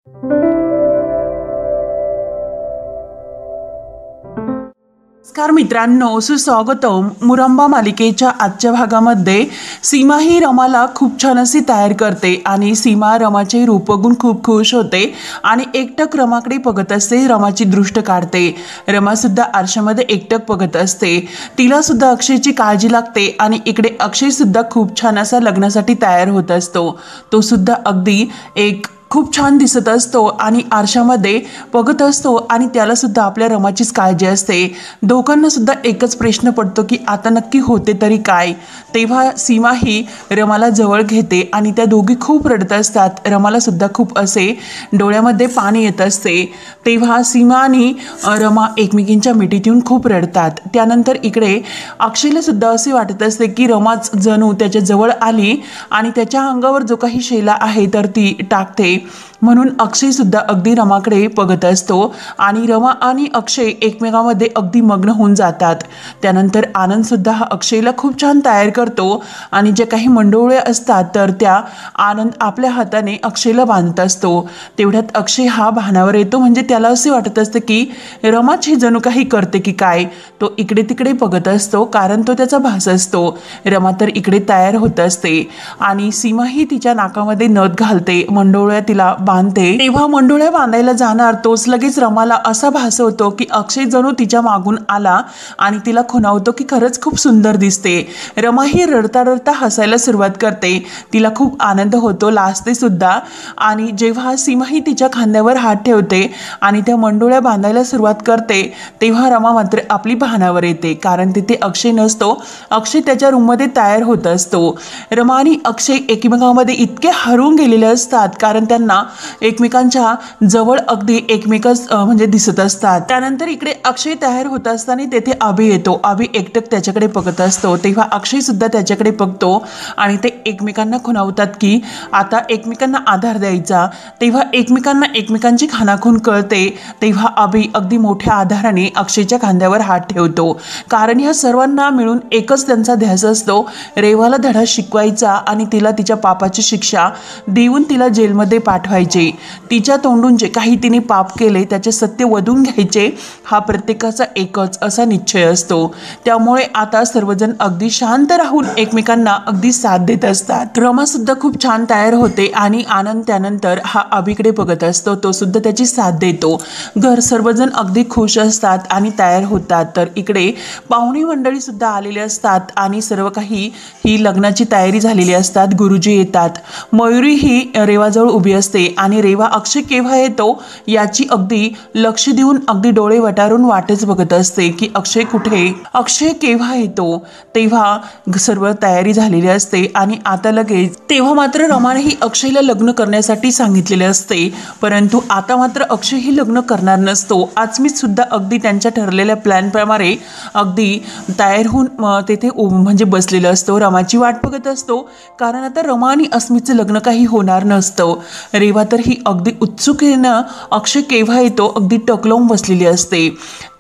नमस्कार मित्रांनो, सुस्वागतम. मुरंबा मालिकेच्या आजच्या भागामध्ये सीमा ही रमाला खूप छान अशी तयार करते आणि सीमा रमाचे रूप बघून खूप खुश होते आणि एकटक रमाकडे बघत असते. रमाची दृष्ट काढते. रमा सुद्धा आरशामध्ये एकटक बघत असते. तिला सुद्धा अक्षयची काळजी लागते आणि इकडे अक्षय सुद्धा खूप छान असा लग्नासाठी तयार होत असतो. तो सुद्धा अगदी एक खूप छान दिसत असतो आणि आरशामध्ये बघत असतो आणि त्याला सुद्धा आपल्या रमाचीच काळजी असते. दोघांना सुद्धा एकच प्रश्न पडतो की आता नक्की होते तरी काय. तेव्हा सीमा ही रमाला जवळ घेते आणि त्या दोघी खूप रडत असतात. रमाला सुद्धा खूप असे डोळ्यामध्ये पाणी येत असते. तेव्हा सीमा आणि रमा एकमेकींच्या मिठीत येऊन खूप रडतात. त्यानंतर इकडे अक्षयला सुद्धा असे वाटत असते की रमाच जणू त्याच्या जवळ आली आणि त्याच्या अंगावर जो काही शेला आहे तर ती टाकते. म्हणून अक्षय सुद्धा अगदी रमाकडे बघत असतो आणि रमा आणि अक्षय एकमेकांमध्ये अगदी मग्न होऊन जातात. त्यानंतर आनंद सुद्धा हा अक्षयला खूप छान तयार करतो आणि जे काही मंडोळे असतात तर त्या आनंद आपल्या हाताने अक्षयला बांधत असतो. तेवढ्यात अक्षय हा भानावर येतो. म्हणजे त्याला असे वाटत असतं की रमाच ही जणू काही करते की काय. तो इकडे तिकडे बघत असतो कारण तो त्याचा भास असतो. रमा तर इकडे तयार होत असते आणि सीमा ही तिच्या नाकामध्ये नथ घालते, मंडोळ्या तिला बांधते. तेव्हा मंडोळ्या बांधायला जाणार तोच लगेच रमाला असा भास होतो की अक्षय जणू तिच्या मागून आला आणि तिला खुणावतो की खरंच खूप सुंदर दिसते. रमा ही रडता रडता हसायला सुरुवात करते. तिला खूप आनंद होतो, लाजते सुद्धा. आणि जेव्हा सीमा ही तिच्या खांद्यावर हात ठेवते आणि त्या मंडोळ्या बांधायला सुरुवात करते तेव्हा रमा मात्र आपली भानावर येते कारण तिथे अक्षय नसतो. अक्षय त्याच्या रूममध्ये तयार होत असतो. रमा आणि अक्षय एकमेकांमध्ये इतके हरवून गेलेले असतात कारण त्यांना एकमेकांच्या जवळ अगदी एकमेकच म्हणजे दिसत असतात. त्यानंतर इकडे अक्षय तयार होत असताना तेथे अभि येतो. अभि एकटक त्याच्याकडे बघत असतो. तेव्हा अक्षय सुद्धा त्याच्याकडे बघतो आणि ते एकमेकांना खुणावतात की आता एकमेकांना आधार द्यायचा. तेव्हा एकमेकांना एकमेकांची खाणाखूण कळते. तेव्हा अभि अगदी मोठ्या आधाराने अक्षयच्या खांद्यावर हात ठेवतो कारण ह्या सर्वांना मिळून एकच त्यांचा ध्यास असतो, रेवाला धडा शिकवायचा आणि तिला तिच्या पापाची शिक्षा देऊन तिला जेलमध्ये पाठवायचे. तिच्या तोंडून जे काही तिने पाप केले त्याचे सत्य वधून घ्यायचे हा प्रत्येकाचा एकच असा निश्चय असतो. त्यामुळे आता सर्वजण अगदी शांत राहून एकमेकांना अगदी साथ देत असतात. रमा सुद्धा खूप छान तयार होते आणि आनंद त्यानंतर हा अभिकडे बघत असतो. तो सुद्धा त्याची साथ देतो. घर सर्वजण अगदी खुश असतात आणि तयार होतात. तर इकडे पाहुणी मंडळी सुद्धा आलेले असतात आणि सर्व काही ही लग्नाची तयारी झालेली असतात. गुरुजी येतात. मयुरी ही रेवाजवळ उभी असते आणि रेवा अक्षय केव्हा येतो याची अगदी लक्ष देऊन अगदी डोळे वटारून वाटच बघत असते की अक्षय कुठे, अक्षय केव्हा येतो. तेव्हा सर्व तयारी झालेली असते आणि आता लगेच तेव्हा मात्र रमानेही अक्षयला लग्न करण्यासाठी सांगितलेले असते. परंतु आता मात्र अक्षय ही लग्न करणार नसतो. आचमीत सुद्धा अगदी त्यांच्या ठरलेल्या प्लॅनप्रमाणे अगदी तयार होऊन तेथे म्हणजे बसलेला असतो. रमाची वाट बघत असतो कारण आता रमा आणि अस्मितचं लग्न काही होणार नसतं. रेवा तर ही अगदी उत्सुकतेनं अक्षय केव्हा येतो अगदी टकलावून बसलेली असते.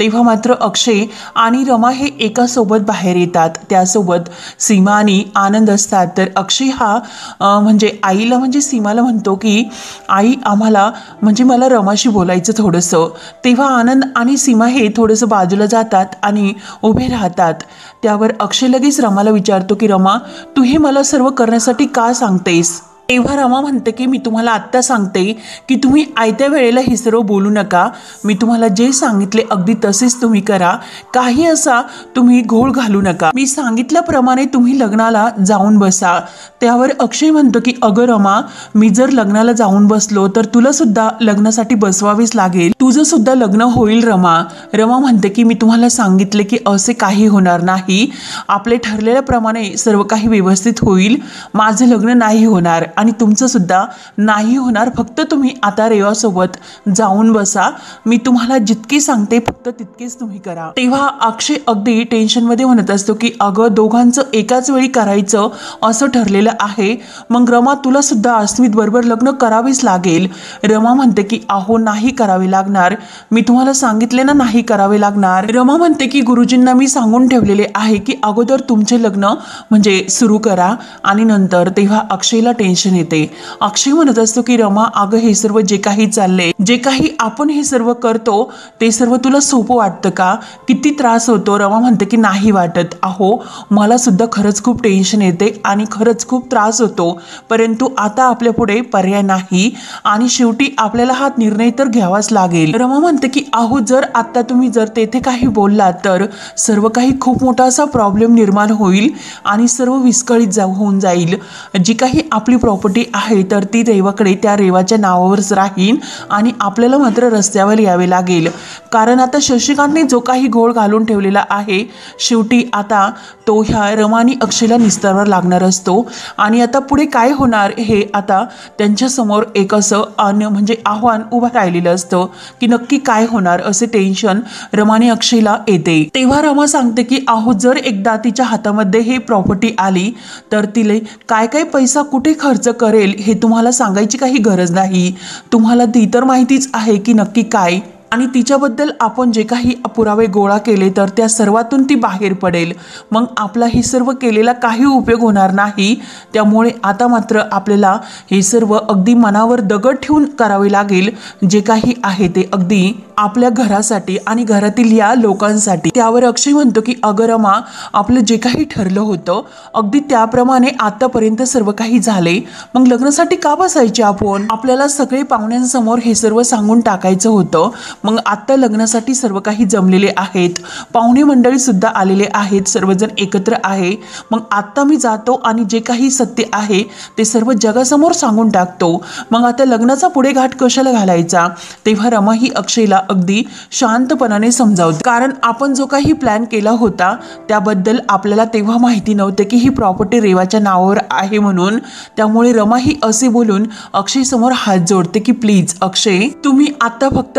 तेव्हा मात्र अक्षय आणि रमा हे एका सोबत बाहेर येतात. त्यासोबत सीमा आणि आनंद असतात. तर अक्षय हा म्हणजे आईला म्हणजे सीमाला म्हणतो की आई आम्हाला म्हणजे मला रमाशी बोलायचं थोडंसं. तेव्हा आनंद आणि सीमा हे थोडंसं बाजूला जातात आणि उभे राहतात. त्यावर अक्षय लगेच रमाला विचारतो की रमा तू हे मला सर्व करण्यासाठी का सांगतेस. तेव्हा रमा म्हणते की मी तुम्हाला आत्ता सांगते की तुम्ही आयत्या वेळेला हे सर्व बोलू नका. मी तुम्हाला जे सांगितले अगदी तसेच तुम्ही करा. काही असा तुम्ही घोळ घालू नका. मी सांगितल्याप्रमाणे तुम्ही लग्नाला जाऊन बसा. त्यावर अक्षय म्हणतो की अगं रमा मी जर लग्नाला जाऊन बसलो तर तुला सुद्धा लग्नासाठी बसवावीच लागेल. तुझं सुद्धा लग्न होईल रमा. रमा म्हणते की मी तुम्हाला सांगितले की असे काही होणार नाही. आपले ठरलेल्याप्रमाणे सर्व काही व्यवस्थित होईल. माझं लग्न नाही होणार आणि तुमचं सुद्धा नाही होणार. फक्त तुम्ही आता रेवासोबत जाऊन बसा. मी तुम्हाला जितके सांगते फक्त तितकेच तुम्ही करा. तेव्हा अक्षय अगदी टेन्शनमध्ये म्हणत असतो की अगं दोघांचं एकाच वेळी करायचं असं ठरलेलं आहे. मग रमा तुला सुद्धा अस्मित बरोबर लग्न करावेच लागेल. रमा म्हणते की अहो नाही करावे लागणार. लागणार, मी तुम्हाला सांगितले ना नाही करावे लागणार। रमा म्हणते की गुरुजींना मी सांगून ठेवलेले आहे की अगोदर तुमचे लग्न म्हणजे सुरू करा आणि नंतर। तेव्हा अक्षयला टेन्शन येते। अक्षय म्हणत असतो की रमा अगं हे सर्व जे काही चालले, जे काही आपण हे सर्व करतो ते सर्व तुला सोपं वाटतं का, किती त्रास होतो। रमा म्हणते की नाही वाटत, अहो मला सुद्धा खरंच खूप टेन्शन येते आणि खरंच खूप त्रास होतो, परंतु आता आपल्या पुढे पर्याय नाही आणि शेवटी आपल्याला हा निर्णय तर घ्यावाच लागेल। रमा म्हणते की अहो जर आता तुम्ही जर तेथे काही बोललात तर सर्व काही खूप मोठा असा प्रॉब्लेम निर्माण होईल आणि सर्व विस्कळीत होऊन जाईल। जी काही आपली प्रॉपर्टी आहे तर ती रेवाकडे, त्या रेवाच्या नावावरच राहील आणि आपल्याला मात्र रस्त्यावर यावे लागेल, कारण आता शशिकांतने जो काही घोळ घालून ठेवलेला आहे शेवटी आता तो ह्या रमा आणि अक्षयला निस्तारावर लागणार असतो। आणि आता पुढे काय होणार हे आता त्यांच्या समोर एक असं म्हणजे आव्हान उभं राहिलेलं असतं की नक्की काय होणार असे टेन्शन रमा आणि अक्षयला येते। तेव्हा रमा सांगते की अहो जर एकदा तिच्या हातामध्ये हे प्रॉपर्टी आली तर तिला काय काय पैसा कुठे खर्च करेल हे तुम्हाला सांगायची काही गरज नाही, तुम्हाला ती तर माहितीच आहे की नक्की काय, आणि तिच्याबद्दल आपण जे काही पुरावे गोळा केले तर त्या सर्वातून ती बाहेर पडेल, मग आपला हे सर्व केलेला काही उपयोग होणार नाही। त्यामुळे आता मात्र आपल्याला हे सर्व अगदी मनावर दगड ठेवून करावे लागेल, जे काही आहे ते अगदी आपल्या घरासाठी आणि घरातील या लोकांसाठी। त्यावर अक्षय म्हणतो की अगं रमा आपलं जे काही ठरलं होतं अगदी त्याप्रमाणे आतापर्यंत सर्व काही झाले, मग लग्नासाठी का बसायचे आपण, आपल्याला सगळे पाहुण्यांसमोर हे सर्व सांगून टाकायचं होतं। मग आता लग्नासाठी सर्व काही जमलेले आहेत, पाहुणे मंडळी सुद्धा आलेले आहेत, सर्वजण एकत्र आहे, मग आता मी जातो आणि जे काही सत्य आहे ते सर्व जगासमोर सांगून टाकतो, मग आता लग्नाचा पुढे घाट कशाला घालायचा। तेव्हा रमा ही अक्षयला अगदी शांतपणाने समजावते, कारण आपण जो काही प्लॅन केला होता त्याबद्दल आपल्याला तेव्हा माहिती नव्हते की ही प्रॉपर्टी रेवाच्या नावावर आहे म्हणून। त्यामुळे रमा ही असे बोलून अक्षय समोर हात जोडते की प्लीज अक्षय तुम्ही आता फक्त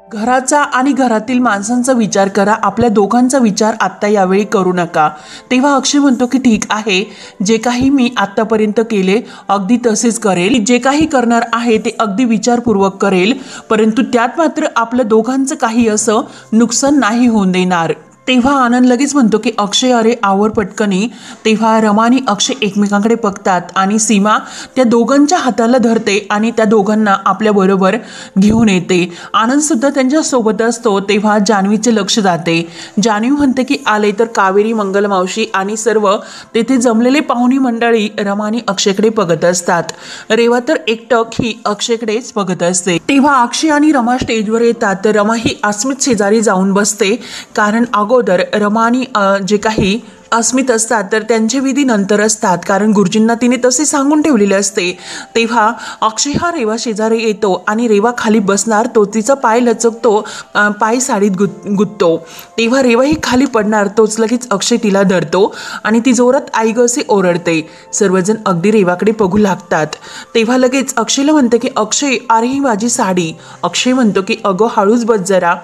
घराचा आणि घरातील माणसांचा विचार करा, आपल्या दोघांचा विचार आत्ता यावेळी करू नका। तेव्हा अक्षय म्हणतो की ठीक आहे, जे काही मी आतापर्यंत केले अगदी तसेच करेल, जे काही करणार आहे ते अगदी विचारपूर्वक करेल, परंतु त्यात मात्र आपल्या दोघांचं काही असं नुकसान नाही होऊन देणार। तेव्हा आनंद लगेच म्हणतो की अक्षय अरे आवर पटकनी। तेव्हा रमा आणि अक्षय एकमेकांकडे बघतात आणि सीमा त्या दोघांच्या हाताला धरते आणि त्या दोघांना आपल्या बरोबर घेऊन येते। आनंद सुद्धा त्यांच्या सोबत असतो। तेव्हा जान्हवीचे लक्ष जाते, जान्हवी म्हणते की आले तर कावेरी, मंगल मावशी आणि सर्व तेथे जमलेले पाहुणी मंडळी रमा आणि अक्षयकडे बघत असतात। रेवा तर एकटक ही अक्षयकडेच बघत असते। तेव्हा अक्षय आणि रमा स्टेजवर येतात तर रमा ही अस्मित शेजारी जाऊन बसते, कारण अगोदर रमा आणि जे काही अस्मित असतात तर त्यांचे विधी नंतर असतात, कारण गुरुजींना तिने तसे सांगून ठेवलेले असते। तेव्हा अक्षय हा रेवा शेजारी येतो आणि रेवा खाली बसणार, तो तिचा पाय लचकतो, पाय साडीत गुंततो। तेव्हा रेवा ही खाली पडणार, तोच लगेच अक्षय तिला धरतो आणि ती जोरात आई ग असे ओरडते। सर्वजण अगदी रेवाकडे बघू लागतात। तेव्हा लगेच अक्षयला म्हणते की अक्षय अरे ही माझी साडी। अक्षय म्हणतो की अगो हळूच बस जरा,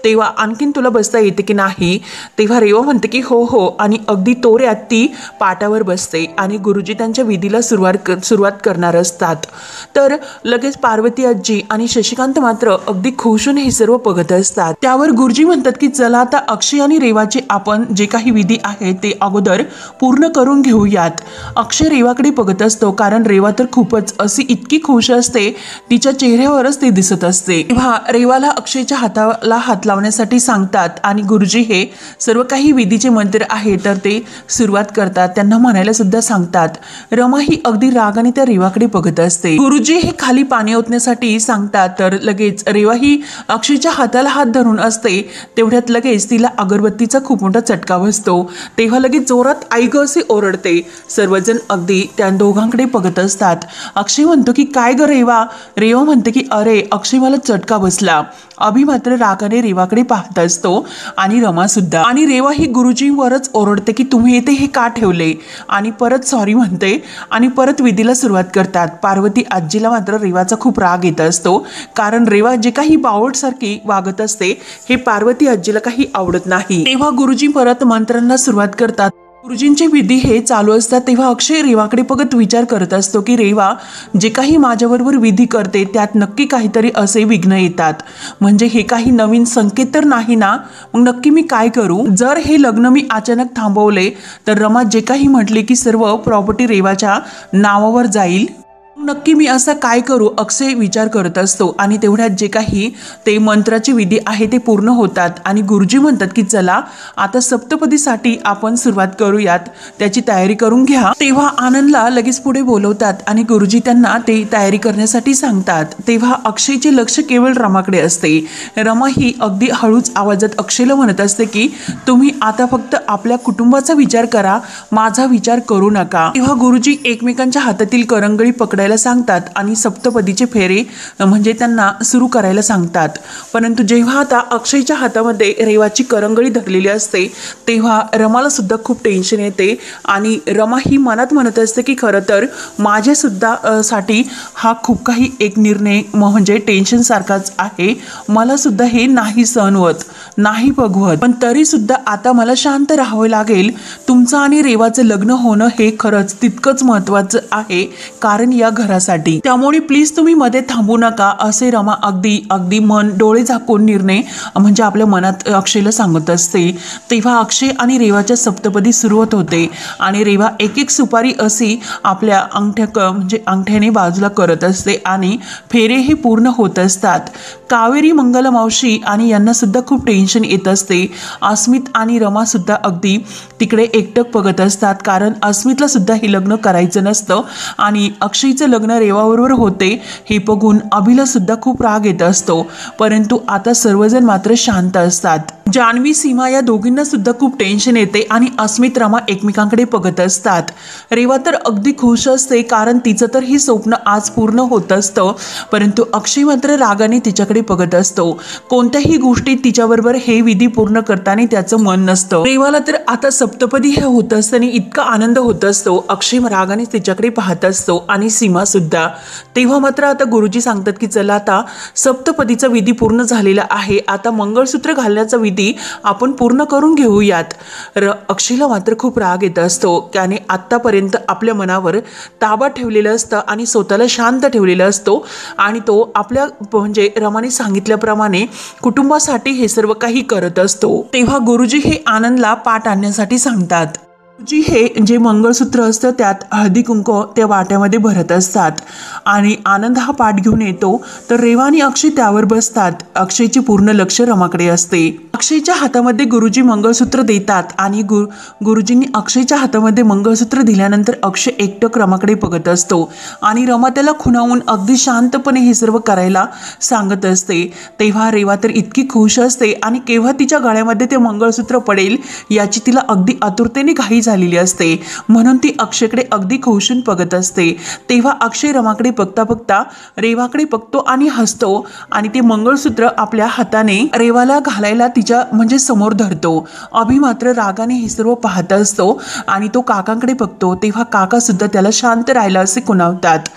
तेव्हा आणखीन तुला बसता येते की नाही। तेव्हा रेवा म्हणते की हो हो, आणि अगदी तोऱ्यात ती पाटावर बसते आणि गुरुजी त्यांच्या विधीला सुरुवात करणार असतात। तर लगेच पार्वती आजी आणि शशिकांत मात्र अगदी खुश होऊन हे सर्व बघत असतात। त्यावर गुरुजी म्हणतात की चला आता अक्षय आणि रेवाचे आपण जे काही विधी आहे ते अगोदर पूर्ण करून घेऊयात। अक्षय रेवाकडे बघत असतो, कारण रेवा तर खूपच अशी इतकी खुश असते, तिच्या चेहऱ्यावरच ते दिसत असते। तेव्हा रेवाला अक्षयच्या हाताला हात लावण्यासाठी सांगतात आणि गुरुजी हे सर्व काही विधीचे मंत्र आहे तर ते सुरुवात करतात, त्यांना म्हणायला सुद्धा सांगतात। रमा ही अगदी रागाने त्या रेवाकडे बघत असते। गुरुजी हे खाली पाणी ओतण्यासाठी सांगतात तर लगेच रेवा ही अक्षयच्या हाताला हात धरून असते, तेवढ्यात लगेच तिला अगरबत्तीचा खूप मोठा चटका बसतो। तेव्हा लगेच जोरात आई ग असे ओरडते। सर्वजण अगदी त्या दोघांकडे बघत असतात। अक्षय म्हणतो की काय ग रेवा। रेवा म्हणते की अरे अक्षय मला चटका बसला। अभि मात्र रागाने रेवाकडे पाहत असतो आणि रमा सुद्धा, आणि रेवा ही गुरुजींवरच ओरडते की तुम्ही येथे हे का ठेवले, आणि परत सॉरी म्हणते आणि परत विधीला सुरुवात करतात। पार्वती आजीला मात्र रेवाचा खूप राग येत असतो, कारण रेवा जे काही बावळटसारखी वागत असते हे पार्वती आजीला काही आवडत नाही। तेव्हा गुरुजी परत मंत्रांना सुरुवात करतात गुरुजींचे विधी हे चालू असतात तेव्हा अक्षय रेवाकडे बघत विचार करत असतो की रेवा जे काही माझ्याबरोबर विधी करते त्यात नक्की काहीतरी असे विघ्न येतात, म्हणजे हे काही नवीन संकेत तर नाही ना, मग नक्की मी काय करू? जर हे लग्न मी अचानक थांबवले तर रमा जे काही म्हटले की सर्व प्रॉपर्टी रेवाच्या नावावर जाईल, नक्की मी असं काय करू? अक्षय विचार करत असतो आणि तेवढ्यात जे काही ते मंत्राचे विधी आहे ते पूर्ण होतात आणि गुरुजी म्हणतात की चला आता सप्तपदीसाठी आपण सुरुवात करूयात, त्याची तयारी करून घ्या। तेव्हा आनंदला लगेच पुढे बोलवतात आणि गुरुजी त्यांना ते तयारी करण्यासाठी सांगतात। तेव्हा अक्षयचे लक्ष केवळ रमाकडे असते। रमा ही अगदी हळूच आवाजात अक्षयला म्हणत असते की तुम्ही आता फक्त आपल्या कुटुंबाचा विचार करा, माझा विचार करू नका। तेव्हा गुरुजी एकमेकांच्या हातातील करंगळी पकडायला सांगतात आणि सप्तपदीचे फेरे म्हणजे त्यांना सुरू करायला सांगतात। परंतु जेव्हा आता अक्षयच्या हातामध्ये रेवाची करंगळी धरलेली असते तेव्हा रमाला सुद्धा खूप टेन्शन येते आणि रमा ही मनात म्हणत असते की खरं तर माझ्या सुद्धा साठी हा खूप काही एक निर्णय म्हणजे टेन्शन सारखाच आहे, मला सुद्धा हे नाही सहन होत, नाही बघवत, पण तरी सुद्धा आता मला शांत राहावे लागेल। तुमचं आणि रेवाचं लग्न होणं हे खरंच तितकंच महत्त्वाचं आहे कारण या घरासाठी, त्यामुळे प्लीज तुम्ही मध्ये थांबू नका, असे रमा अगदी अगदी मन डोळे झाकून निर्णय म्हणजे आपल्या मनात अक्षयला सांगत असते। तेव्हा अक्षय आणि रेवाच्या सप्तपदी सुरुवात होते आणि रेवा एक एक सुपारी अशी आपल्या अंगठ्याने बाजूला करत असते आणि फेरे हे पूर्ण होत असतात। कावेरी, मंगल मावशी आणि यांना सुद्धा खूप टेन्शन येत असते। अस्मित आणि रमा सुद्धा अगदी तिकडे एकटक बघत असतात कारण अस्मितला सुद्धा हे लग्न करायचं नसतं आणि अक्षयचं लग्न रेवाबरोबर होते हे बघून अभिला सुद्धा खूप राग येत असतो, परंतु आता सर्वजण मात्र शांत असतात। जान्हवी, सीमा या दोघींना सुद्धा खूप टेन्शन येते आणि अस्मित, रमा एकमेकांकडे बघत असतात। रेवा तर अगदी खुश असते कारण तिचं तर हे स्वप्न आज पूर्ण होत असतं, परंतु अक्षय मात्र रागाने तिच्याकडे बघत असतो। कोणत्याही गोष्टीत तिच्याबरोबर हे विधी पूर्ण करताना त्याचं मन नसतं। रेवाला तर आता सप्तपदी हे होत असताना इतका आनंद होत असतो, अक्षय रागाने तिच्याकडे पाहत असतो आणि सीमा सुद्धा। तेव्हा मात्र आता गुरुजी सांगतात की चला आता सप्तपदीचा विधी पूर्ण झालेला आहे, आता मंगळसूत्र घालण्याचा विधी आपण पूर्ण करून घेऊयात। अक्षयला मात्र खूप राग येत असतो, त्याने आतापर्यंत आपल्या मनावर ताबा ठेवलेला असतं आणि स्वतःला शांत ठेवलेला असतो आणि तो आपल्या म्हणजे रमाने सांगितल्याप्रमाणे कुटुंबासाठी हे सर्व काही करत असतो। तेव्हा गुरुजी हे आनंदला पाठ आणण्यासाठी सांगतात। गुरुजी हे जे मंगळसूत्र असतं त्यात हळदी कुंकू त्या वाट्यामध्ये भरत असतात आणि आनंद हा पाठ घेऊन येतो तर रेवा आणि अक्षय त्यावर बसतात। अक्षयचे पूर्ण लक्ष रमाकडे असते। अक्षयच्या हातामध्ये गुरुजी मंगळसूत्र देतात आणि गुरुजींनी अक्षयच्या हातामध्ये मंगळसूत्र दिल्यानंतर अक्षय एकटक रमाकडे बघत असतो आणि रमा त्याला खुणावून अगदी शांतपणे हे सर्व करायला सांगत असते। तेव्हा रेवा तर इतकी खुश असते आणि केव्हा तिच्या गळ्यामध्ये ते मंगळसूत्र पडेल याची तिला अगदी आतुरतेने घाई झालेली असते, म्हणून ती अक्षयकडे अगदी खुशून बघत असते। तेव्हा अक्षय रमाकडे बघता बघता रेवाकडे बघतो आणि हसतो आणि ते मंगळसूत्र आपल्या हाताने रेवाला घालायला तिच्या म्हणजे समोर धरतो। अभि मात्र रागाने हे सर्व पाहत असतो आणि तो काकांकडे बघतो तेव्हा काका सुद्धा त्याला शांत राहायला असे खुणावतात।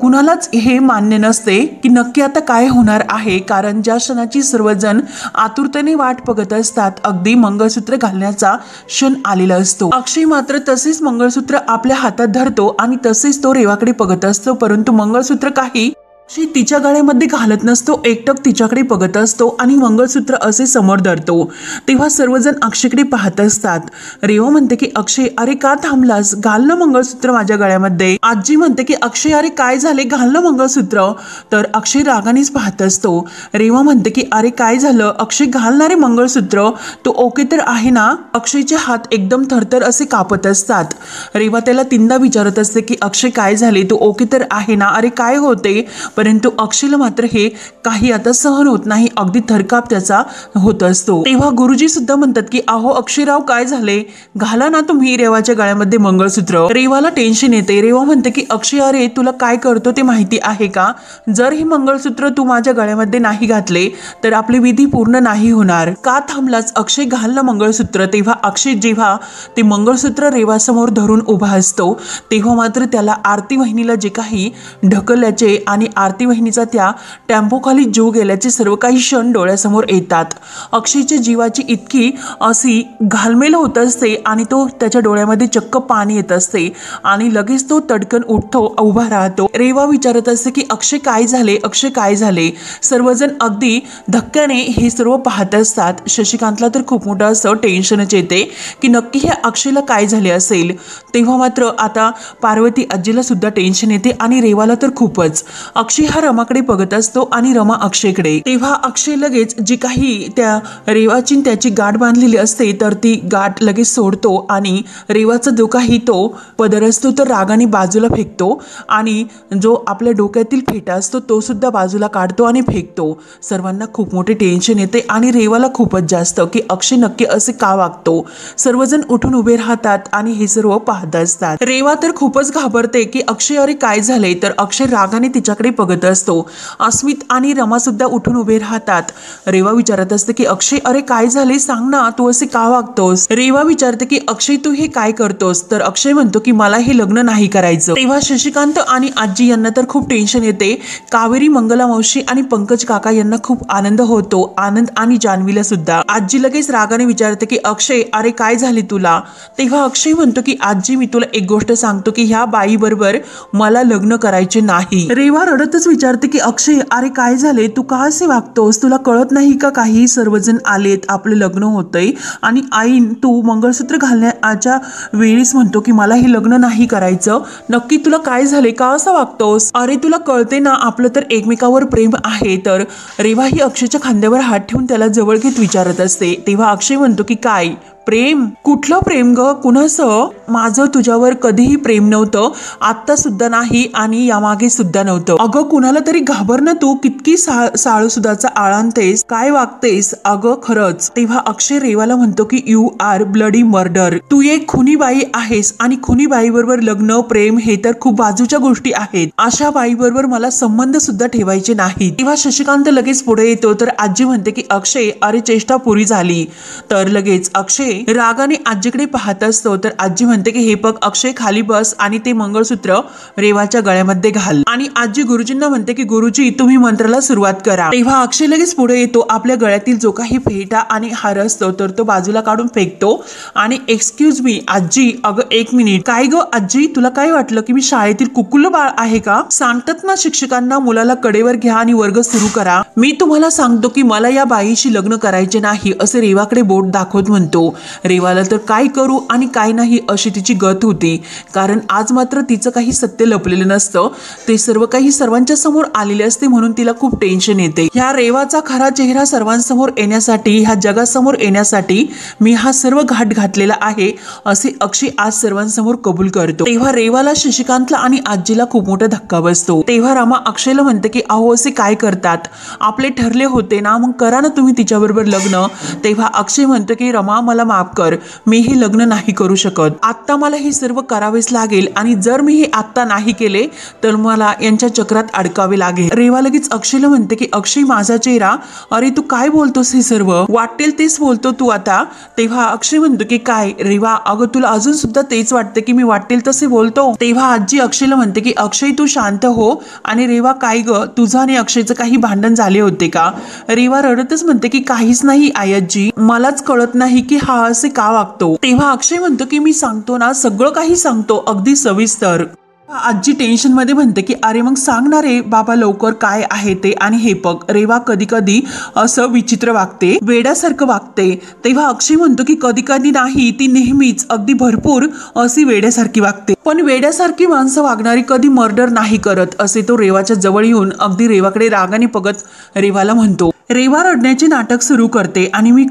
कुणालाच हे मान्य नसते की नक्की आता काय होणार आहे, कारण ज्या क्षणाची सर्वजण आतुरतेने वाट बघत असतात अगदी मंगळसूत्र घालण्याचा क्षण आलेला असतो। अक्षय मात्र तसेच मंगळसूत्र आपल्या हातात धरतो आणि तसेच तो रेवाकडे बघत असतो, परंतु मंगळसूत्र काही अक्षय तिच्या गळ्यामध्ये घालत नसतो, एकटक तिच्याकडे बघत असतो आणि मंगळसूत्र असे समोर धरतो। तेव्हा सर्वजण अक्षयकडे पाहत असतात। रेवा म्हणते की अक्षय अरे का थांबलास, घाल ना मंगळसूत्र माझ्या गळ्यामध्ये। आजी म्हणते की अक्षय अरे काय झाले, घाल ना मंगळसूत्र। तर अक्षय रागानेच पाहत असतो। रेवा म्हणते की अरे काय झालं अक्षय, घालणारे मंगळसूत्र, तो ओके तर आहे ना। अक्षयचे हात एकदम थरथर असे कापत असतात। रेवा त्याला तीनदा विचारत असते की अक्षय काय झाले, तू ओके तर आहे ना, अरे काय होते, परंतु अक्षयला मात्र हे काही आता सहन होत नाही, अगदी थरकाप त्याचा होत असतो। तेव्हा गुरुजी सुद्धा म्हणतात की अहो अक्षयराव काय झाले, घाला ना तुम्ही रेवाच्या गळ्यामध्ये मंगळसूत्र। रेवाला टेन्शन येते। रेवा म्हणते की अक्षय अरे तुला काय करतो ते माहिती आहे का, जर हे मंगळसूत्र तू माझ्या गळ्यामध्ये नाही घातले तर आपली विधी पूर्ण नाही होणार, का थांबलाच अक्षय, घाल ना मंगळसूत्र। तेव्हा अक्षय जेव्हा ते मंगळसूत्र रेवासमोर धरून उभा असतो तेव्हा मात्र त्याला आरती वहिनीला जे काही ढकलल्याचे आणि आरती वहिनीचा त्या टेम्पोखाली जीव गेल्याचे सर्व काही क्षण डोळ्यासमोर येतात। अक्षयच्या जीवाची इतकी अशी घालमेल होत असते आणि तो त्याच्या डोळ्यामध्ये चक्क पाणी येत असते आणि लगेच तो तडकन उठतो, उभा राहतो। रेवा विचारत असते की अक्षय काय झाले, अक्षय काय झाले। सर्वजण अगदी धक्क्याने हे सर्व पाहत असतात। शशिकांतला तर खूप मोठं असं टेन्शनच येते की नक्की हे अक्षयला काय झाले असेल। तेव्हा मात्र आता पार्वती आजीला सुद्धा टेन्शन येते आणि रेवाला तर खूपच। अक्षय हा रमाकडे बघत असतो आणि रमा अक्षयकडे। तेव्हा अक्षय लगेच जी काही त्या रेवाची त्याची गाठ बांधलेली असते तर ती गाठ लगेच सोडतो आणि रेवाचा जो काही तो पदर असतो तर रागाने बाजूला फेकतो आणि जो आपल्या डोक्यातील फेटा असतो तो सुद्धा बाजूला काढतो आणि फेकतो। सर्वांना खूप मोठे टेन्शन येते आणि रेवाला खूपच जास्त की अक्षय नक्की असे का वागतो। सर्वजण उठून उभे राहतात आणि हे सर्व पाहत असतात। रेवा तर खूपच घाबरते की अक्षय अरे काय झाले, तर अक्षय रागाने तिच्याकडे बघत असतो। अस्मित आणि रमा सुद्धा उठून उभे राहतात। रेवा विचारत असते की अक्षय अरे काय झाले, सांग ना, तू असे का वागतोस। रेवा विचारते की अक्षय तू हे काय करतोस, तर अक्षय म्हणतो की मला हे लग्न नाही करायचं। तेव्हा शशिकांत आणि आजी यांना तर खूप टेन्शन येते। कावेरी, मंगला मावशी आणि पंकज काका यांना खूप आनंद होतो, आनंद आणि जान्हवीला सुद्धा। आजी लगेच रागाने विचारते की अक्षय अरे काय झाले तुला। तेव्हा अक्षय म्हणतो की आजी मी तुला एक गोष्ट सांगतो की ह्या बाई बरोबर मला लग्न करायचे नाही। रेवा रडतच विचारते की अक्षय अरे काय झाले, तू का असे वागतोस, तुला कळत नाही का काही, सर्वजण आलेत, आपलं लग्न होतंय आणि आईन तू मंगळसूत्र घालण्याच्या वेळीच म्हणतो की मला हे लग्न नाही करायचं, नक्की तुला काय झाले, का असं वागतोस। अरे तुला कळते ना आपलं तर एकमेकावर प्रेम आहे। तर रेवा ही अक्षयच्या खांद्यावर हात ठेवून त्याला जवळ घेत विचारत असते। तेव्हा अक्षय म्हणतो की काय प्रेम, कुठलं प्रेम ग, कुणाचं, माझं तुझ्यावर कधीही प्रेम नव्हतं, आत्ता सुद्धा नाही आणि यामागे सुद्धा नव्हतं। अगं कुणाला तरी घाबर ना, तू कितकी साळूसुधाचा आळांतेस, काय वागतेस अगं खरंच। तेव्हा अक्षय रेवाला म्हणतो की यू आर ब्लडी मर्डर, तू एक खुनी बाई आहेस आणि खुनी बाई बरोबर लग्न प्रेम हे तर खूप बाजूच्या गोष्टी आहेत, अशा बाई बरोबर मला संबंध सुद्धा ठेवायचे नाही। तेव्हा शशिकांत लगेच पुढे येतो तर आजी म्हणते की अक्षय अरे चेष्टा पुरी झाली। तर लगेच अक्षय रागाने आजीकडे पाहत असतो तर आजी म्हणते की हे बघ अक्षय खाली बस आणि ते मंगळसूत्र रेवाच्या गळ्यामध्ये घाल। आणि आजी गुरुजींना म्हणते की गुरुजी तुम्ही मंत्राला सुरुवात करा। तेव्हा अक्षय लगेच पुढे येतो, आपल्या गळ्यातील जो काही फेटा आणि हार असतो तर तो बाजूला काढून फेकतो आणि एक्सक्यूज मी आजी, अगं एक मिनिट, काय ग आजी तुला काय वाटलं की मी शाळेतील कुकुल बाळ आहे का। सांगतात ना शिक्षकांना मुलाला कडेवर घ्या आणि वर्ग सुरू करा, मी तुम्हाला सांगतो की मला या बाईशी लग्न करायचे नाही, असे रेवाकडे बोट दाखवत म्हणतो। रेवाला तर काय करू आणि काय नाही अशी तिची गत होती, कारण आज मात्र तिचं काही सत्य लपलेलं नसतं, ते सर्व काही सर्वांच्या समोर आलेले असते म्हणून तिला खूप टेन्शन येते। ह्या रेवाचा खरा चेहरा सर्वांसमोर येण्यासाठी, ह्या जगासमोर येण्यासाठी मी हा सर्व घाट घातलेला आहे असे अक्षय आज सर्वांसमोर कबूल करतो। तेव्हा रेवाला, शशिकांतला आणि आजीला खूप मोठा धक्का बसतो। तेव्हा रमा अक्षयला म्हणते की अहो असे काय करतात, आपले ठरले होते ना, मग करा ना तुम्ही तिच्याबरोबर लग्न। तेव्हा अक्षय म्हणतो की रमा मला माफ कर, मी हे लग्न नाही करू शकत, आता मला हे सर्व करावेच लागेल आणि जर मी हे आता नाही केले तर मला यांच्या चक्रात अडकावे लागेल। रेवा लगेच अक्षयला म्हणते की अक्षय माझा चेहरा, अरे तू काय बोलतोस, हे सर्व वाटेल तेच बोलतो तू आता। तेव्हा अक्षय म्हणतो की काय रेवा, अगं तुला अजून सुद्धा तेच वाटते की मी वाटेल तसे बोलतो। तेव्हा आजी अक्षयला म्हणते की अक्षय तू शांत हो। आणि रेवा काय ग, तुझं आणि अक्षयचं काही भांडण झाले होते का। रेवा रडतच म्हणते की काहीच नाही आई आजी, मलाच कळत नाही की हा असे का वागतो। तेव्हा अक्षय म्हणतो की मी सांगतो ना, सगळं काही सांगतो अगदी सविस्तर। आजी टेन्शन मध्ये म्हणते की अरे मग सांगणार रे बाबा लवकर काय आहे ते। आणि हे बघ रेवा कधी कधी असं विचित्र वागते, वेड्यासारखं वागते। तेव्हा अक्षय म्हणतो की कधी कधी नाही, ती नेहमीच अगदी भरपूर अशी वेड्यासारखी वागते, पण वेड्यासारखी माणसं वागणारी कधी मर्डर नाही करत, असे तो रेवाच्या जवळ येऊन अगदी रेवाकडे रागाने बघत रेवाला म्हणतो। रेवा रडण्याचे नाटक सुरू करते आणि मी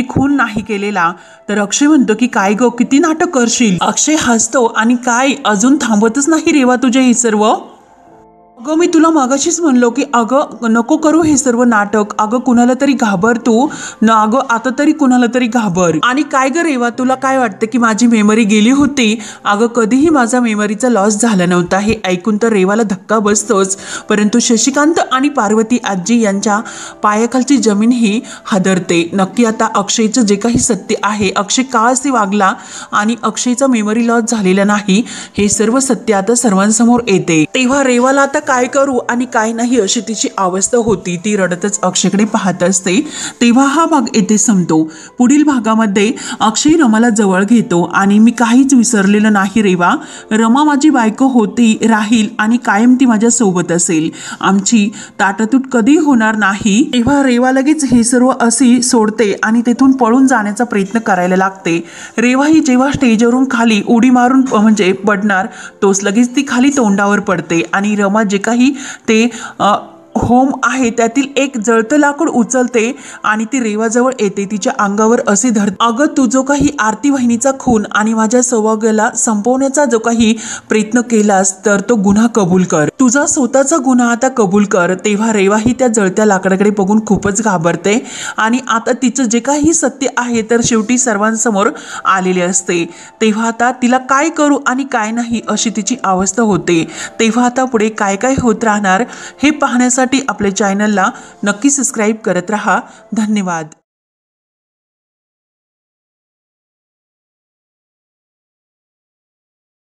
खून नाही केलेला। तर अक्षय म्हणतो की काय गो, किती नाटक करशील। अक्षय हसतो आणि काय अजून थांबतच नाही रेवा तुझे हे सर्व। अगं मी तुला मगाशीच म्हणलो की अगं नको करू हे सर्व नाटक, अगं कुणाला तरी घाबर तू न, अगं आता तरी कुणाला तरी घाबर। आणि काय ग रेवा, तुला काय वाटतं की माझी मेमरी गेली होती, अगं कधीही माझा मेमरीचा लॉस झाला नव्हता। हे ऐकून तर रेवाला धक्का बसतोच, परंतु शशिकांत आणि पार्वती आजी यांच्या पायाखालची जमीन ही हादरते। नक्की आता अक्षयचं जे काही सत्य आहे, अक्षय का असे वागला आणि अक्षयचा मेमरी लॉस झालेला नाही, हे सर्व सत्य आता सर्वांसमोर येते। तेव्हा रेवाला आता काय करू आणि काय नाही अशी तिची अवस्था होती। ती रडतच अक्षयकडे पाहत असते। तेव्हा हा भाग येथे संपतो। पुढील भागामध्ये अक्षय रमाला जवळ घेतो आणि मी काहीच विसरलेलं नाही रेवा, रमा माझी बायको होती, राहील आणि कायम ती माझ्या सोबत असेल, आमची ताटातूट कधी होणार नाही। तेव्हा रेवा लगेच हे सर्व असे सोडते आणि तेथून पळून जाण्याचा प्रयत्न करायला लागते। रेवा ही जेव्हा स्टेजवरून खाली उडी मारून म्हणजे पडणार तोच लगेच ती खाली तोंडावर पडते आणि रमा जे काही ते होम आहे त्यातील एक जळतं लाकूड उचलते आणि ती रेवाजवळ येते। तिच्या अंगावर असे धरते, अगं तू जो काही आरती वहिनीचा खून आणि माझ्या सौभाग्याला संपवण्याचा जो काही प्रयत्न केलास तर तो गुन्हा कबूल कर, तुझा स्वतःचा गुन्हा आता कबूल कर। तेव्हा रेवा ही त्या जळत्या लाकडाकडे बघून खूपच घाबरते आणि आता तिचं जे काही सत्य आहे तर शेवटी सर्वांसमोर आलेले असते। तेव्हा आता तिला काय करू आणि काय नाही अशी तिची अवस्था होते। तेव्हा आता पुढे काय काय होत राहणार हे पाहण्यासाठी आपल्या चॅनलला नक्की सबस्क्राईब करत रहा। धन्यवाद।